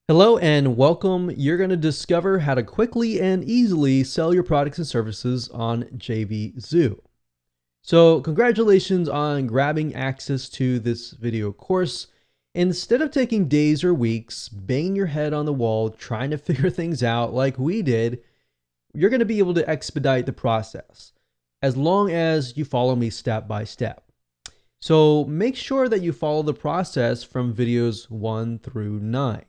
Hello and welcome. You're going to discover how to quickly and easily sell your products and services on JVZoo. So congratulations on grabbing access to this video course. Instead of taking days or weeks, banging your head on the wall, trying to figure things out like we did, you're going to be able to expedite the process as long as you follow me step by step. So make sure that you follow the process from videos 1 through 9.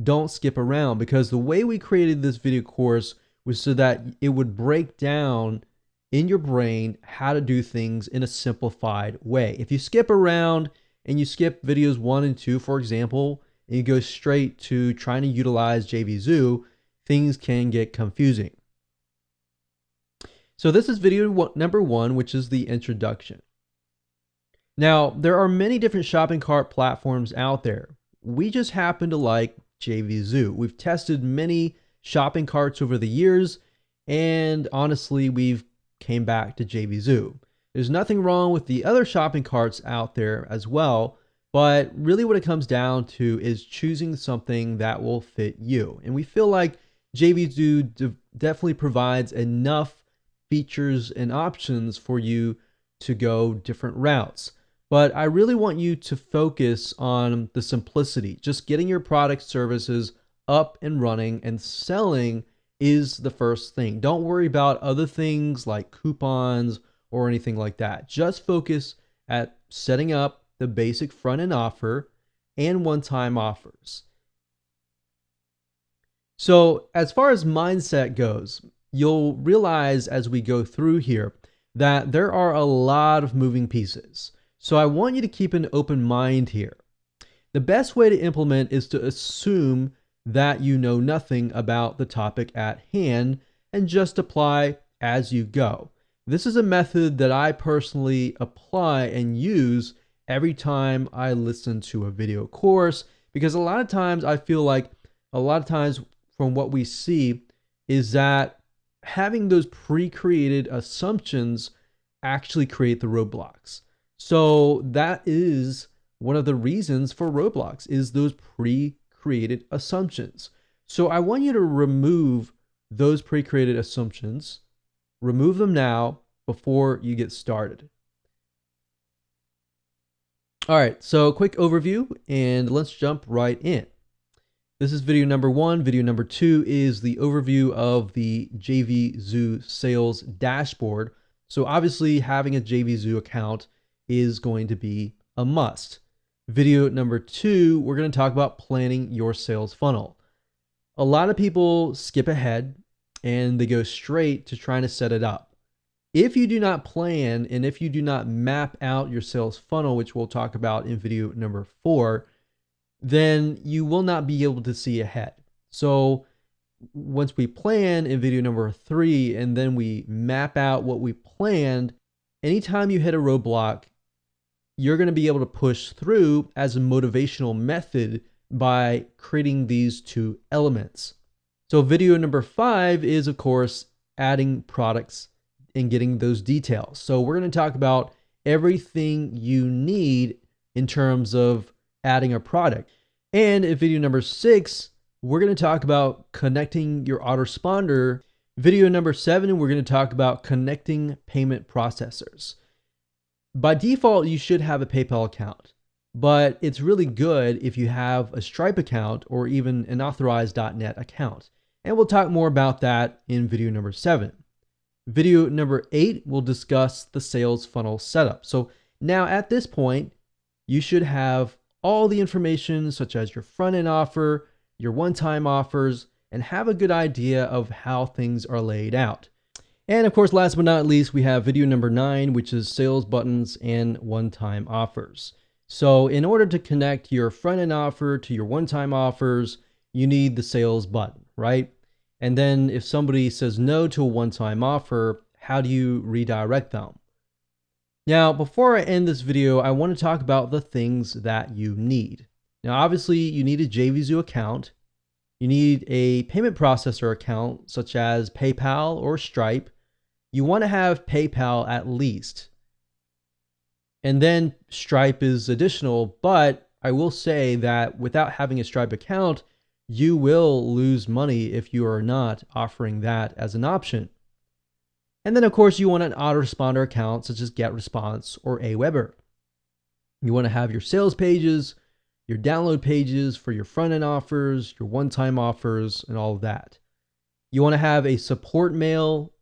Don't skip around, because the way we created this video course was so that it would break down in your brain how to do things in a simplified way. If you skip around and you skip videos 1 and 2, for example, and you go straight to trying to utilize JVZoo, things can get confusing. So this is video number 1, which is the introduction. Now, there are many different shopping cart platforms out there. We just happen to like JVZoo. We've tested many shopping carts over the years, and honestly, we've came back to JVZoo. There's nothing wrong with the other shopping carts out there as well, but really what it comes down to is choosing something that will fit you. And we feel like JVZoo definitely provides enough features and options for you to go different routes. But I really want you to focus on the simplicity. Just getting your product services up and running and selling is the first thing. Don't worry about other things like coupons or anything like that. Just focus at setting up the basic front end offer and one-time offers. So as far as mindset goes, you'll realize as we go through here that there are a lot of moving pieces. So I want you to keep an open mind here. The best way to implement is to assume that you know nothing about the topic at hand and just apply as you go. This is a method that I personally apply and use every time I listen to a video course, because a lot of times I feel like from what we see is that having those pre-created assumptions actually create the roadblocks. So that is one of the reasons for roadblocks, is those pre-created assumptions. So I want you to remove those pre-created assumptions. Remove them now before you get started. All right, so quick overview, and let's jump right in. This is video number 1. Video number 2 is the overview of the JVZoo sales dashboard. So obviously having a JVZoo account is going to be a must. Video number 2, we're going to talk about planning your sales funnel. A lot of people skip ahead and they go straight to trying to set it up. If you do not plan and if you do not map out your sales funnel, which we'll talk about in video number 4, then you will not be able to see ahead. So once we plan in video number 3 and then we map out what we planned, anytime you hit a roadblock, you're going to be able to push through as a motivational method by creating these 2 elements. So video number 5 is, of course, adding products and getting those details. So we're going to talk about everything you need in terms of adding a product. And in video number 6, we're going to talk about connecting your Autoresponder. Video number 7, we're going to talk about connecting payment processors. By default, you should have a PayPal account, but it's really good if you have a Stripe account or even an authorized.net account. And we'll talk more about that in video number 7. Video number 8, we'll discuss the sales funnel setup. So now at this point, you should have all the information such as your front end offer, your one-time offers, and have a good idea of how things are laid out. And of course, last but not least, we have video number 9, which is sales buttons and one-time offers. So in order to connect your front-end offer to your one-time offers, you need the sales button, right? And then if somebody says no to a one-time offer, how do you redirect them? Now, before I end this video, I want to talk about the things that you need. Now, obviously, you need a JVZoo account. You need a payment processor account, such as PayPal or Stripe. You want to have PayPal at least. And then Stripe is additional, but I will say that without having a Stripe account, you will lose money if you are not offering that as an option. And then of course you want an autoresponder account such as GetResponse or Aweber. You want to have your sales pages, your download pages for your front-end offers, your one-time offers, and all of that. You want to have a support mail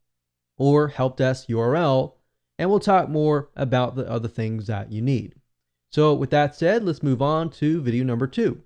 or help desk URL, and we'll talk more about the other things that you need. So with that said, let's move on to video number 2.